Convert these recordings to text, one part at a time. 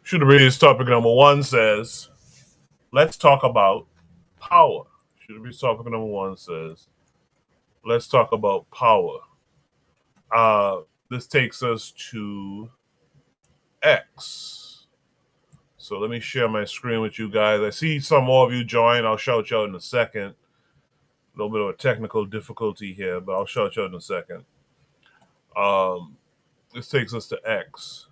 Should have read topic number one says, let's talk about power. Should be topic number one says, let's talk about power. This takes us to X. So let me share my screen with you guys. I see some more of you join. I'll shout you out in a second. A little bit of a technical difficulty here, but I'll shout you out in a second. This takes us to X.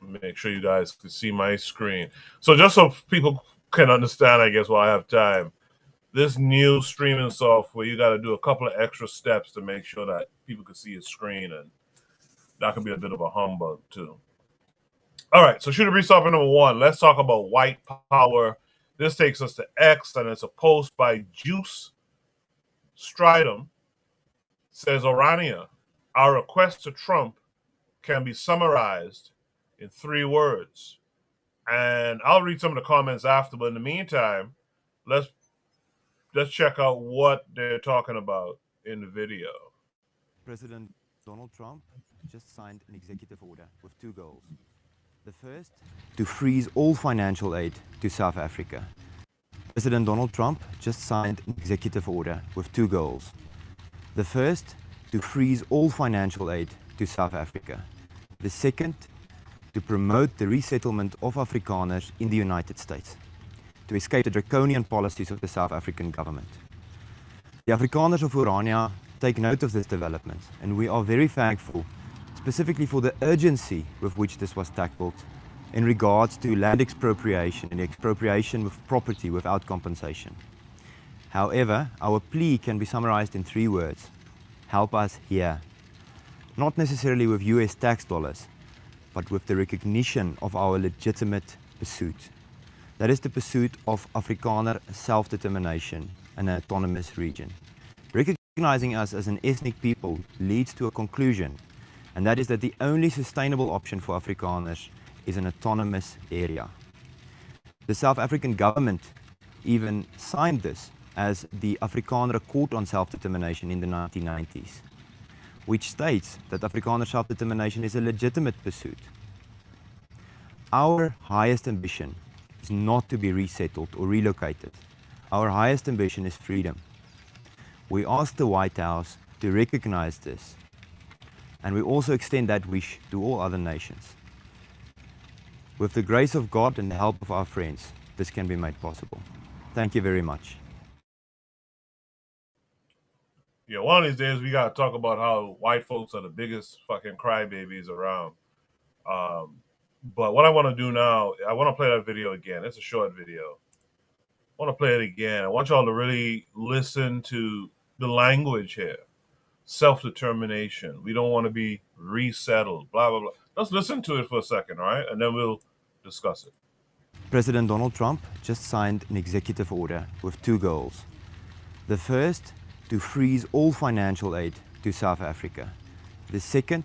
Make sure you guys can see my screen. So just so people can understand, I guess, while I have time, this new streaming software, you got to do a couple of extra steps to make sure that people can see your screen, and that can be a bit of a humbug too. All right, so Shooter Breeze topic number one. Let's talk about white power. This takes us to X, and it's a post by Juice Stridham. It says, Orania, our request to Trump can be summarized in 3 words. And I'll read some of the comments after, but in the meantime, let's check out what they're talking about in the video. President Donald Trump just signed an executive order with 2 goals. The first, to freeze all financial aid to South Africa. President Donald Trump just signed an executive order with 2 goals. The first, to freeze all financial aid to South Africa. The second, to promote the resettlement of Afrikaners in the United States, to escape the draconian policies of the South African government. The Afrikaners of Orania take note of this development, and we are very thankful, specifically for the urgency with which this was tackled in regards to land expropriation and expropriation of property without compensation. However, our plea can be summarized in 3 words. Help us here. Not necessarily with US tax dollars, but with the recognition of our legitimate pursuit. That is the pursuit of Afrikaner self-determination in an autonomous region. Recognizing us as an ethnic people leads to a conclusion, and that is that the only sustainable option for Afrikaners is an autonomous area. The South African government even signed this as the Afrikaner Accord on Self-Determination in the 1990s, which states that Afrikaner self-determination is a legitimate pursuit. Our highest ambition is not to be resettled or relocated. Our highest ambition is freedom. We ask the White House to recognize this, and we also extend that wish to all other nations. With the grace of God and the help of our friends, this can be made possible. Thank you very much. Yeah, one of these days we got to talk about how white folks are the biggest fucking crybabies around. But what I want to do now, I want to play that video again. It's a short video. I want to play it again. I want y'all to really listen to the language here. Self-determination. We don't want to be resettled, blah, blah, blah. Let's listen to it for a second, all right? And then we'll discuss it. President Donald Trump just signed an executive order with 2 goals. The first, to freeze all financial aid to South Africa. The second,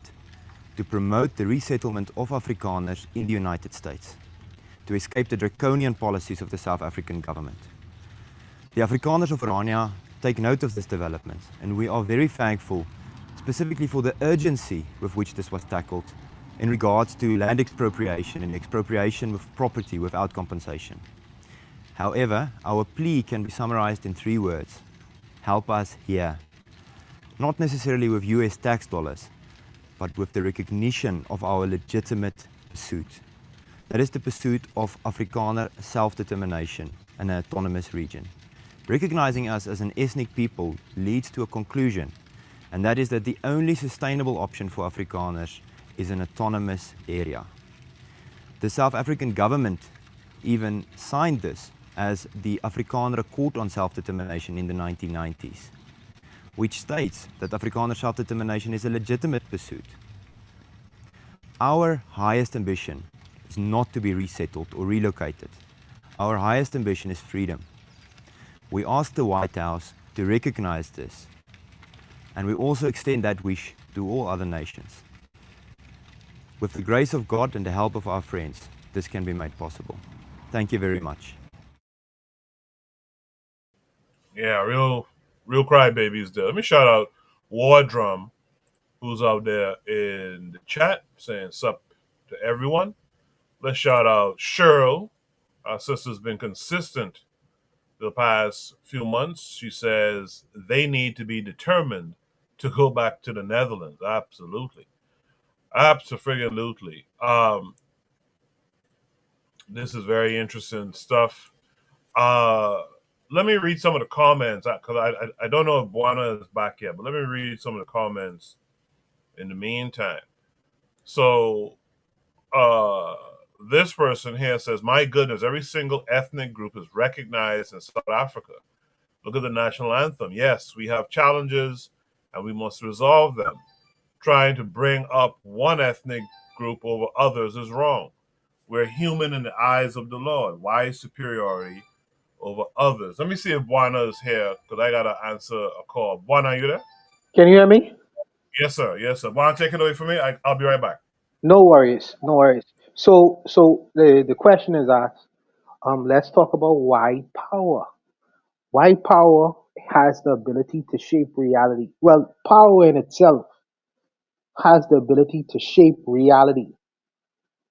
to promote the resettlement of Afrikaners in the United States, to escape the draconian policies of the South African government. The Afrikaners of Orania take note of this development, and we are very thankful, specifically for the urgency with which this was tackled in regards to land expropriation and expropriation of property without compensation. However, our plea can be summarized in 3 words. Help us here. Not necessarily with US tax dollars, but with the recognition of our legitimate pursuit. That is the pursuit of Afrikaner self-determination in an autonomous region. Recognizing us as an ethnic people leads to a conclusion, and that is that the only sustainable option for Afrikaners is an autonomous area. The South African government even signed this as the Afrikaner Accord on Self-Determination in the 1990s, which states that Afrikaner self-determination is a legitimate pursuit. Our highest ambition is not to be resettled or relocated. Our highest ambition is freedom. We ask the White House to recognize this, and we also extend that wish to all other nations. With the grace of God and the help of our friends, this can be made possible. Thank you very much. Yeah, real crybabies there. Let me shout out War Drum, who's out there in the chat saying sup to everyone. Let's shout out Cheryl. Our sister's been consistent the past few months. She says they need to be determined to go back to the Netherlands. Absolutely. Absolutely. This is very interesting stuff. Uh, Let me read some of the comments because I don't know if Buana is back yet, but let me read some of the comments in the meantime. So, uh, this person here says, "My goodness, every single ethnic group is recognized in South Africa. Look at the national anthem. Yes, we have challenges and we must resolve them. Trying to bring up one ethnic group over others is wrong. We're human in the eyes of the Lord. Why superiority over others?" Let me see if Buana is here because I got to answer a call. Buana, are you there? Can you hear me? Yes, sir. Yes, sir. Buana, take it away from me. I'll be right back. No worries, no worries. So the question is asked. Let's talk about white power. White power has the ability to shape reality. Well, power in itself has the ability to shape reality.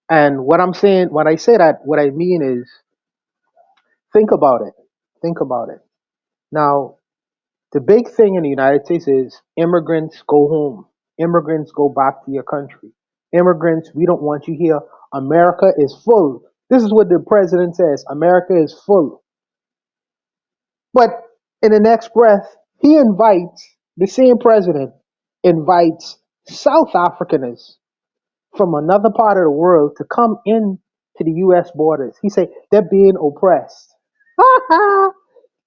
And what I'm saying, when I say that, what I mean is, think about it. Think about it. Now, the big thing in the United States is immigrants go home. Immigrants go back to your country. Immigrants, we don't want you here. America is full. This is what the president says. America is full. But in the next breath, he invites, the same president invites South Africans from another part of the world to come in to the US borders. He said they're being oppressed.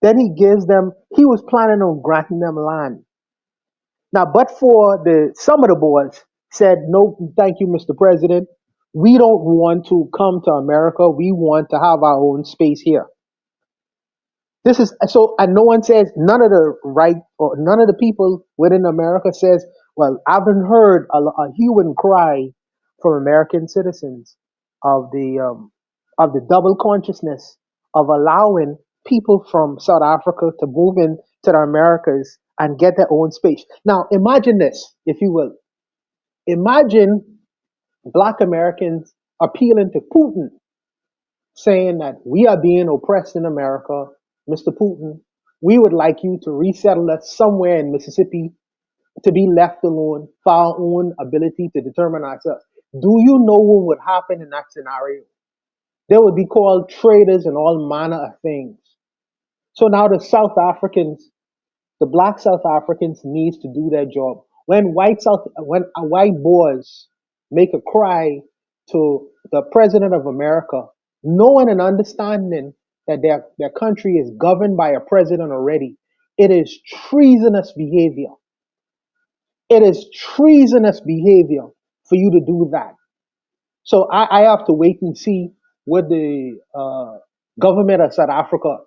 Then he gives them, he was planning on granting them land. Now, but for the some of the boys said, no, thank you, Mr. President. We don't want to come to America. We want to have our own space here. This is so, and no one says, none of the right or none of the people within America says, well, I haven't heard a hue and cry from American citizens of the double consciousness of allowing people from South Africa to move in to the Americas and get their own space. Now, imagine this, if you will. Imagine Black Americans appealing to Putin, saying that we are being oppressed in America, Mr. Putin. We would like you to resettle us somewhere in Mississippi to be left alone for our own ability to determine ourselves. Do you know what would happen in that scenario? They would be called traitors and all manner of things. So now the South Africans, the black South Africans needs to do their job. When white boys make a cry to the president of America, knowing and understanding that their country is governed by a president already, it is treasonous behavior. It is treasonous behavior for you to do that. So I have to wait and see what the government of South Africa,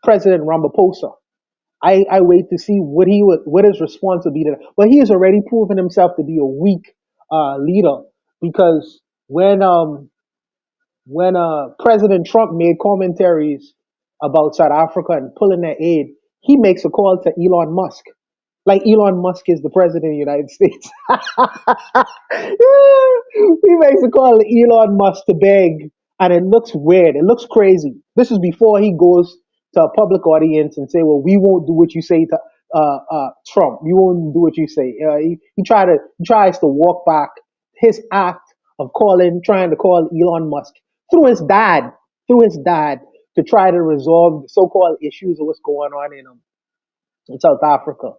President Ramaphosa, I wait to see what his response will be to that. But he has already proven himself to be a weak leader because when President Trump made commentaries about South Africa and pulling their aid, he makes a call to Elon Musk. Like Elon Musk is the president of the United States. Yeah, he makes a call to Elon Musk to beg, and it looks weird. It looks crazy. This is before he goes to a public audience and say, "Well, we won't do what you say to Trump. We won't do what you say." He tries to walk back his act of trying to call Elon Musk through his dad, to try to resolve the so-called issues of what's going on in South Africa.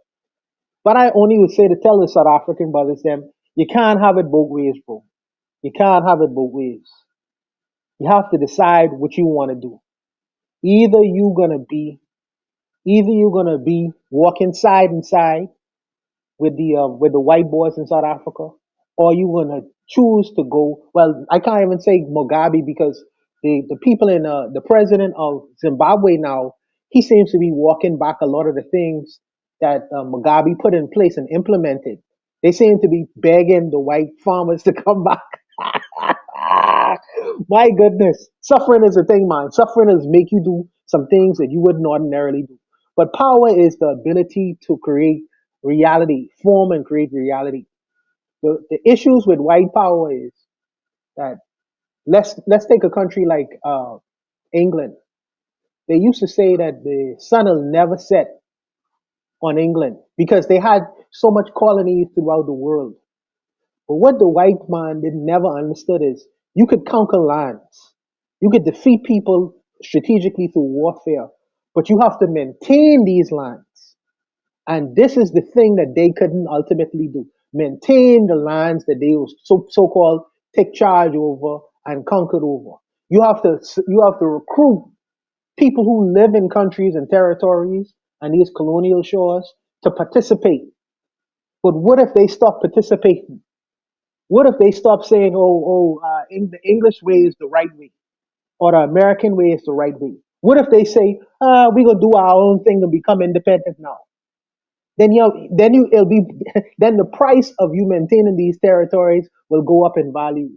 But I only would say to tell the South African brothers them, you can't have it both ways, bro. You can't have it both ways. You have to decide what you want to do. Either you gonna be, either you're gonna be walking side and side with the white boys in South Africa, or you gonna choose to go. Well, I can't even say Mugabe because the people in the president of Zimbabwe now, he seems to be walking back a lot of the things that Mugabe put in place and implemented. They seem to be begging the white farmers to come back. My goodness, suffering is a thing, man. Suffering is make you do some things that you wouldn't ordinarily do. But power is the ability to create reality, form and create reality. The issues with white power is that Let's take a country like England. They used to say that the sun will never set on England because they had so much colonies throughout the world. But what the white man did never understood is you could conquer lands, you could defeat people strategically through warfare, but you have to maintain these lands. And this is the thing that they couldn't ultimately do: maintain the lands that they was so called take charge over and conquered over. You have to recruit people who live in countries and territories and these colonial shores to participate. But what if they stop participating? What if they stop saying, the English way is the right way, or the American way is the right way? What if they say, we're gonna do our own thing and become independent now? It'll be then the price of you maintaining these territories will go up in value.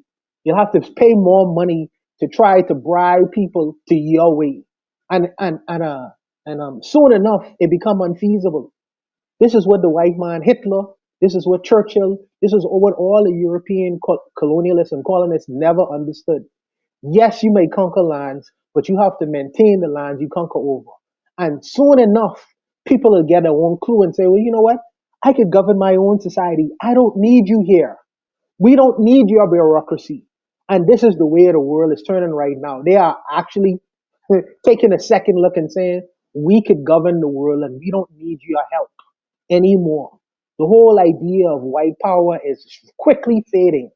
You'll have to pay more money to try to bribe people to your way, and soon enough it become unfeasible. This is what the white man Hitler, this is what Churchill, this is what all the European colonialists and colonists never understood. Yes, you may conquer lands, but you have to maintain the lands you conquer over. And soon enough, people will get their own clue and say, well, you know what? I could govern my own society. I don't need you here. We don't need your bureaucracy. And this is the way the world is turning right now. They are actually taking a second look and saying, we could govern the world and we don't need your help anymore. The whole idea of white power is quickly fading,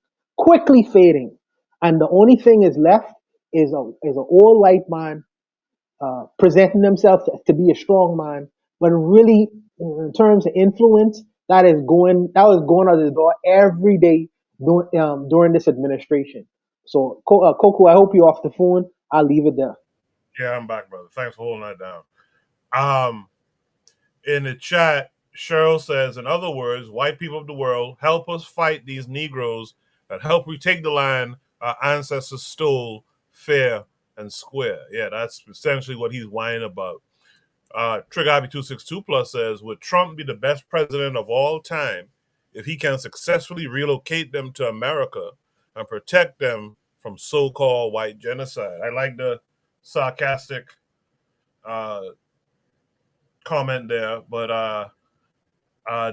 and the only thing is left is an old white man presenting himself to be a strong man, when really, in terms of influence, that was going out the door every day during this administration. So, Coco, I hope you're off the phone. I'll leave it there. Yeah, I'm back, brother. Thanks for holding that down. In the chat, Cheryl says, in other words, white people of the world, help us fight these Negroes that help retake the land our ancestors stole fair and square. Yeah, that's essentially what he's whining about. Trigger Happy 262 Plus says, would Trump be the best president of all time if he can successfully relocate them to America and protect them from so-called white genocide? I like the sarcastic comment there, but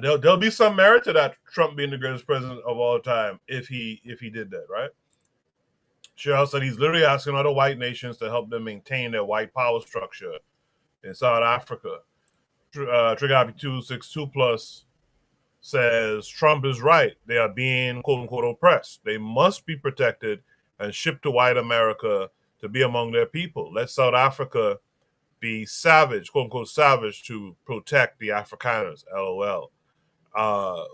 there'll be some merit to that, Trump being the greatest president of all time if he did that, right? Cheryl said he's literally asking other white nations to help them maintain their white power structure in South Africa. Trigger Happy 262 Plus says Trump is right. They are being quote unquote oppressed. They must be protected and shipped to white America to be among their people. Let South Africa be savage, quote unquote savage, to protect the Afrikaners. LOL.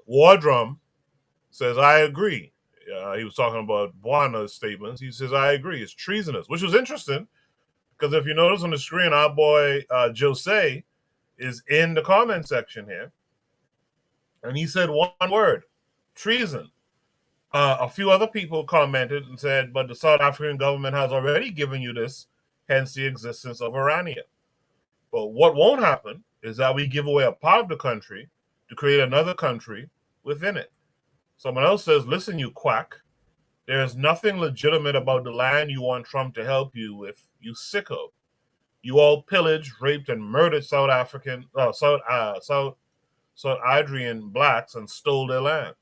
Wardrum says, I agree. He was talking about Buana's statements. He says, I agree. It's treasonous, which was interesting because if you notice on the screen, our boy Jose is in the comment section here. And he said one word, treason. A few other people commented and said, but the South African government has already given you this, hence the existence of Orania. But what won't happen is that we give away a part of the country to create another country within it. Someone else says, listen, you quack. There is nothing legitimate about the land you want Trump to help you with, you sicko. You all pillaged, raped, and murdered South Adrian blacks and stole their land.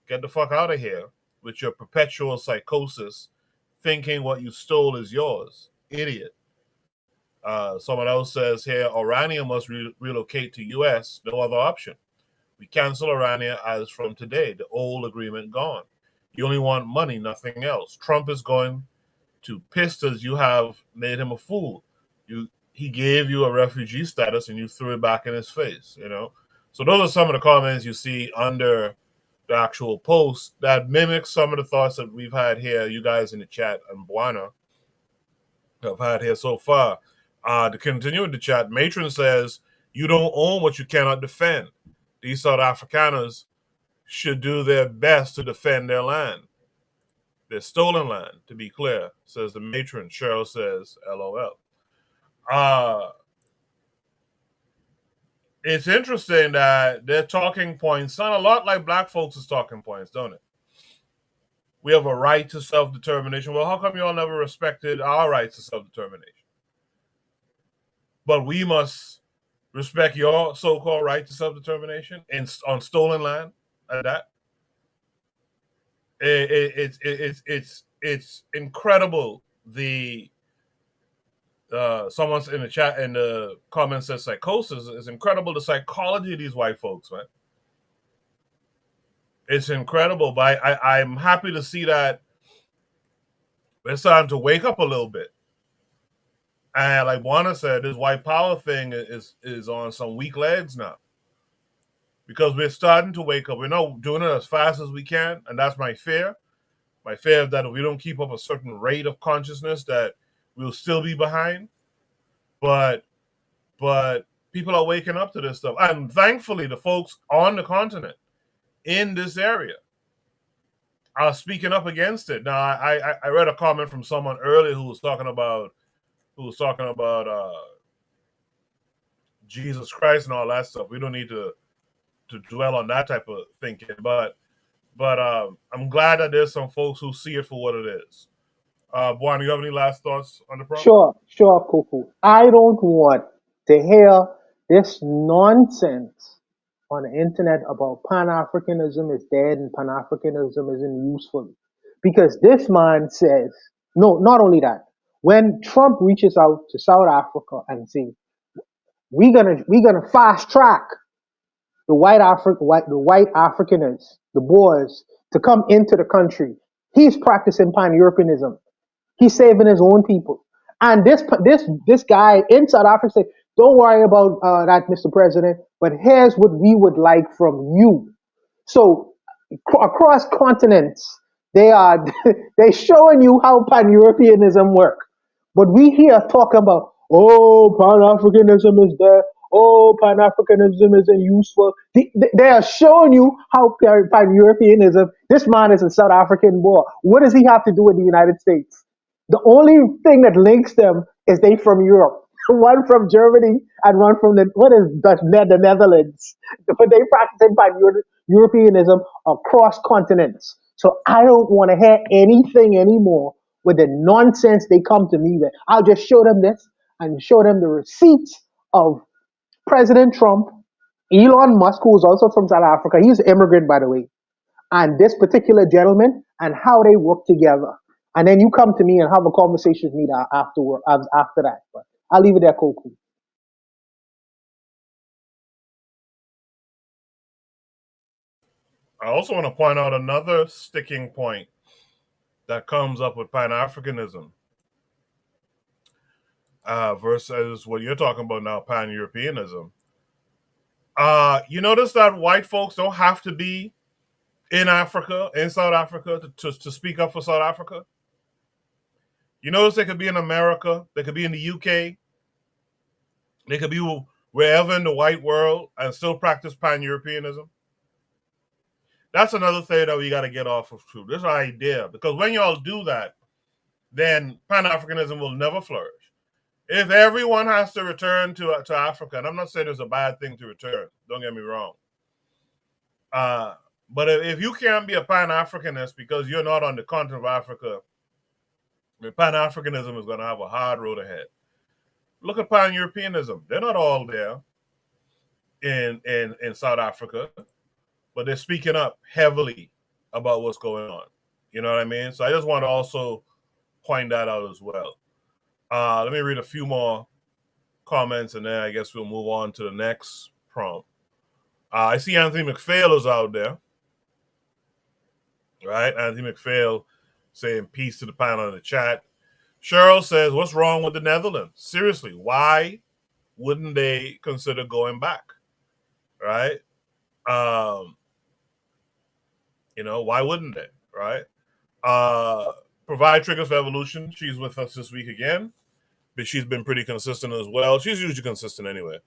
Get the fuck out of here with your perpetual psychosis, thinking what you stole is yours. Idiot. Someone else says here, Orania must relocate to U.S. No other option. We cancel Orania as from today. The old agreement gone. You only want money, nothing else. Trump is going to pissed as you have made him a fool. He gave you a refugee status and you threw it back in his face, you know? So those are some of the comments you see under the actual post that mimics some of the thoughts that we've had here, you guys in the chat, and Buana have had here so far. To continue with the chat, Matron says, you don't own what you cannot defend. These South Afrikaners should do their best to defend their land. Their stolen land, to be clear, says the matron. Cheryl says, LOL. It's interesting that their talking points sound a lot like black folks' talking points, don't it? we have a right to self-determination. Well, how come you all never respected our rights to self-determination? But we must respect your so-called right to self-determination on stolen land at that. It's incredible. Someone's in the chat in the comments says psychosis. It's incredible the psychology of these white folks, man. It's incredible, but I'm happy to see that we're starting to wake up a little bit. And like Juana said, this white power thing is on some weak legs now. Because we're starting to wake up. We're not doing it as fast as we can, and that's my fear. My fear is that if we don't keep up a certain rate of consciousness, that we'll still be behind. But people are waking up to this stuff. And thankfully, the folks on the continent in this area are speaking up against it. Now, I read a comment from someone earlier who was talking about Jesus Christ and all that stuff. We don't need to dwell on that type of thinking, but I'm glad that there's some folks who see it for what it is. Buan, you have any last thoughts on the problem? Sure, Kufu. I don't want to hear this nonsense on the internet about Pan-Africanism is dead and Pan-Africanism isn't useful. Because this man says, no, not only that, when Trump reaches out to South Africa and say, we're gonna fast track the white Afrikaners, the Boers, to come into the country, he's practicing Pan-Europeanism. He's saving his own people. And this guy in South Africa said, don't worry about that, Mr. President, but here's what we would like from you. So across continents, they're showing you how Pan-Europeanism works. But we here talking about, oh, Pan-Africanism is there. Oh, Pan-Africanism isn't useful. They are showing you how Pan-Europeanism, this man is a South African boy. What does he have to do with the United States? The only thing that links them is they from Europe. One from Germany and one from the Netherlands. But they practice Pan-Europeanism across continents. So I don't want to hear anything anymore with the nonsense they come to me with. I'll just show them this and show them the receipts of President Trump, Elon Musk, who is also from South Africa. He's an immigrant, by the way. And this particular gentleman and how they work together. And then you come to me and have a conversation with me after that. But I'll leave it there, Koku. I also want to point out another sticking point that comes up with Pan-Africanism versus what you're talking about now, Pan-Europeanism. You notice that white folks don't have to be in Africa, in South Africa, to speak up for South Africa. You notice they could be in America, they could be in the UK, they could be wherever in the white world and still practice Pan-Europeanism. That's another thing that we got to get off of too. This idea, because when y'all do that, then Pan-Africanism will never flourish. If everyone has to return to Africa, and I'm not saying it's a bad thing to return, don't get me wrong. But if you can't be a Pan-Africanist because you're not on the continent of Africa, Pan-Africanism is going to have a hard road ahead. Look at Pan-Europeanism. They're not all there in South Africa, but they're speaking up heavily about what's going on. You know what I mean? So I just want to also point that out as well. Let me read a few more comments, and then I guess we'll move on to the next prompt. I see Anthony McPhail is out there. Right? Anthony McPhail saying peace to the panel in the chat. Cheryl says, what's wrong with the Netherlands? Seriously, why wouldn't they consider going back? Right? Why wouldn't they? Right? Provide triggers for evolution. She's with us this week again, but she's been pretty consistent as well. She's usually consistent anyway.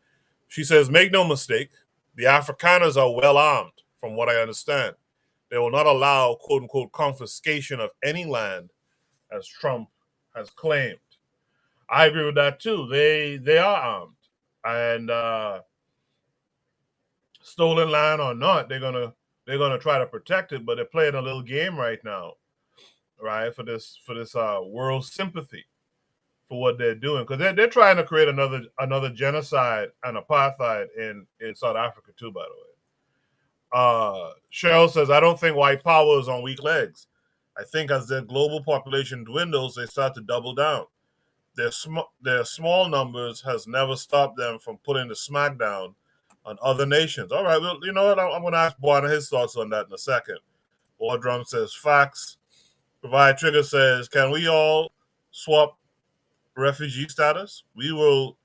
She says, make no mistake, the Afrikaners are well armed, from what I understand. They will not allow, quote unquote, confiscation of any land, as Trump has claimed. I agree with that too. They are armed, and stolen land or not, they're gonna try to protect it, but they're playing a little game right now. right? For this world sympathy for what they're doing, because they're trying to create another genocide and apartheid in South Africa too. By the way, Cheryl says, I don't think white power is on weak legs. I think as their global population dwindles, they start to double down. Their small numbers has never stopped them from putting the smackdown on other nations. All right, well, you know what? I'm going to ask Buana his thoughts on that in a second. War Drum says, facts. Provide Trigger says, can we all swap refugee status? We will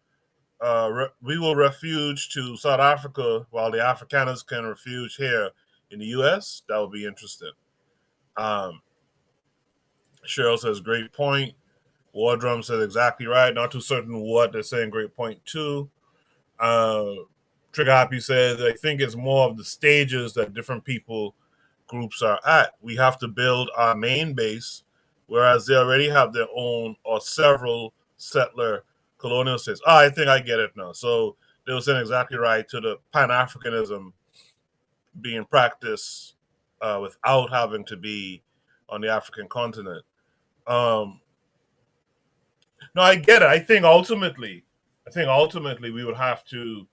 refuge to South Africa while the Afrikaners can refuge here in the U.S. That would be interesting. Cheryl says, great point. War Drum says, exactly right. Not too certain what they're saying. Great point, too. Trigger Happy says, I think it's more of the stages that different people groups are at. We have to build our main base, whereas they already have their own or several settler colonial states. I think I get it now. So they were saying exactly right to the Pan-Africanism being practiced without having to be on the African continent. No, I get it. I think ultimately we would have to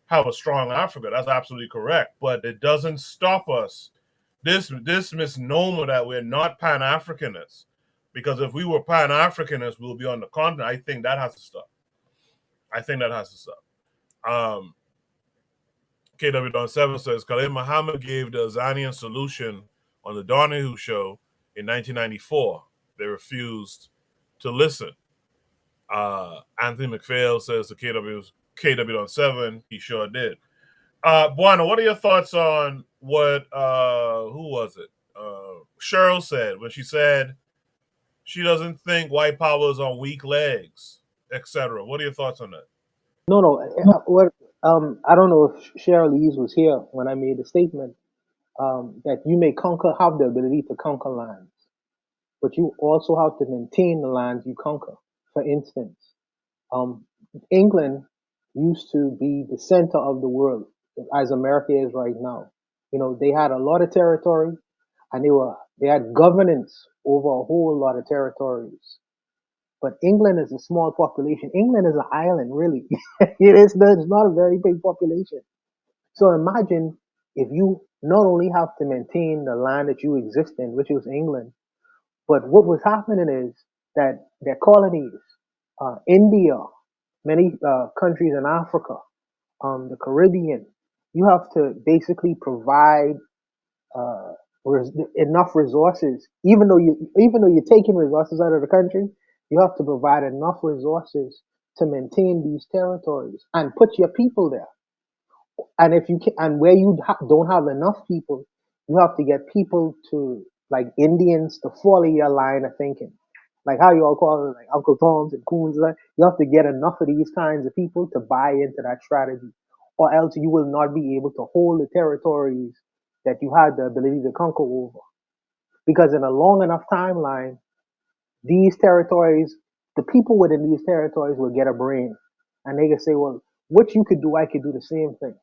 have a strong Africa. That's absolutely correct. But it doesn't stop us. This misnomer that we're not Pan-Africanists, because if we were Pan-Africanists, we'll be on the continent. I think that has to stop. KW7 says, Khalid Muhammad gave the Azanian solution on the Donahue show in 1994. They refused to listen. Anthony McPhail says to KW7, he sure did. Buana, what are your thoughts on what, who was it? Cheryl said when she said she doesn't think white power is on weak legs, etc. What are your thoughts on that? No. What? I don't know if Cheryl Lees was here when I made the statement that you may have the ability to conquer lands, but you also have to maintain the lands you conquer. For instance, um, England used to be the center of the world, as America is right now. You know, they had a lot of territory, and they had governance over a whole lot of territories. But England is a small population. England is an island, really. It's not a very big population. So imagine if you not only have to maintain the land that you exist in, which was England, but what was happening is that their colonies, India, many countries in Africa, the Caribbean, you have to basically provide uh, enough resources. Even though you're taking resources out of the country, you have to provide enough resources to maintain these territories and put your people there. And if you can, and where you don't have enough people, you have to get people to, like Indians, to follow your line of thinking, like how you all call it, like Uncle Toms and Coons. Like, you have to get enough of these kinds of people to buy into that strategy, or else you will not be able to hold the territories that you had the ability to conquer over. Because in a long enough timeline, these territories, the people within these territories will get a brain, and they can say, well, what you could do, I could do the same thing.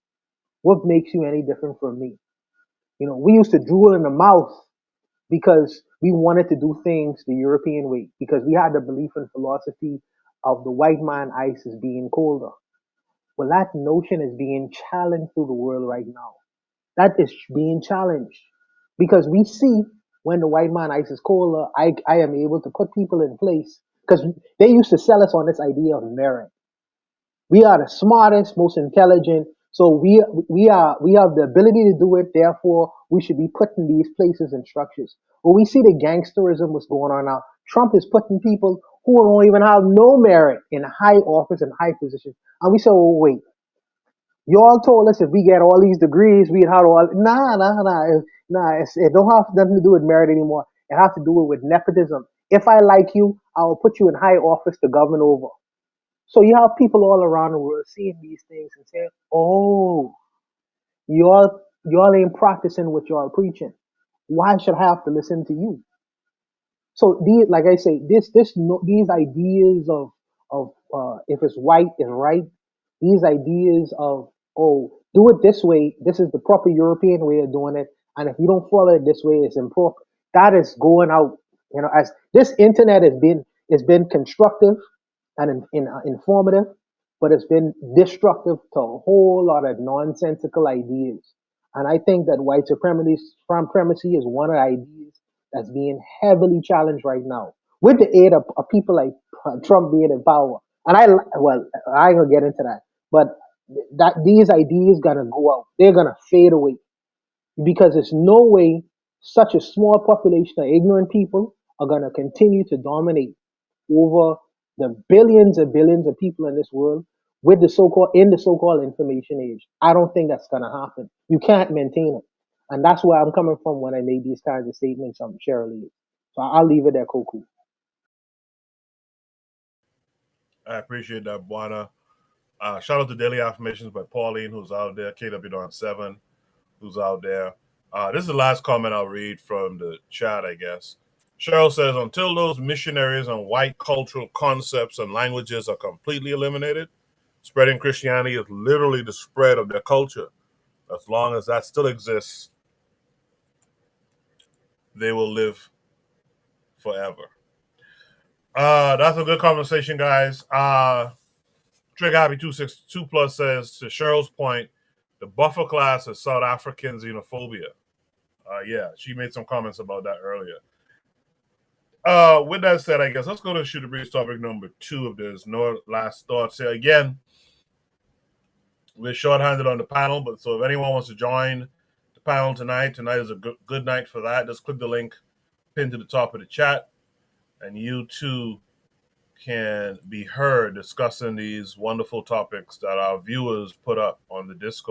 What makes you any different from me? You know, we used to drool in the mouth because we wanted to do things the European way, because we had the belief and philosophy of the white man ice is being colder. Well, that notion is being challenged through the world right now. That is being challenged because we see when the white man ice is colder, I am able to put people in place, because they used to sell us on this idea of merit. We are the smartest, most intelligent. So we have the ability to do it. Therefore, we should be put in these places and structures. When we see the gangsterism what's going on now, Trump is putting people who don't even have no merit in high office and high positions. And we say, oh wait, y'all told us if we get all these degrees, we'd have all. Nah. It don't have nothing to do with merit anymore. It has to do with nepotism. If I like you, I will put you in high office to govern over. So you have people all around the world seeing these things and saying, "Oh, y'all ain't practicing what y'all preaching. Why should I have to listen to you?" So these, like I say, these ideas of if it's white is right. These ideas of, oh, do it this way. This is the proper European way of doing it, and if you don't follow it this way, it's improper. That is going out. As this internet has been constructive and informative, but it's been destructive to a whole lot of nonsensical ideas. And I think that white supremacy is one of the ideas that's being heavily challenged right now, with the aid of people like Trump being in power. And I ain't gonna get into that, but that these ideas gonna go out. They're gonna fade away because there's no way such a small population of ignorant people are going to continue to dominate over the billions and billions of people in this world with the so-called information age. I don't think that's going to happen. You can't maintain it. And that's where I'm coming from when I make these kinds of statements, Cheryl. So I'll leave it there, Koku. I appreciate that, Buana. Shout out to Daily Affirmations by Pauline, who's out there, KW7, who's out there. This is the last comment I'll read from the chat, I guess. Cheryl says, until those missionaries and white cultural concepts and languages are completely eliminated, spreading Christianity is literally the spread of their culture. As long as that still exists, they will live forever. That's a good conversation, guys. Trig Happy 262 Plus says, to Cheryl's point, the buffer class is South African xenophobia. Yeah, she made some comments about that earlier. With that said, I guess let's go to Shoot the Breeze topic number 2 if there's no last thoughts here. Again, we're short-handed on the panel, but so if anyone wants to join the panel tonight is a good night for that. Just click the link pinned to the top of the chat, and you too can be heard discussing these wonderful topics that our viewers put up on the Discord.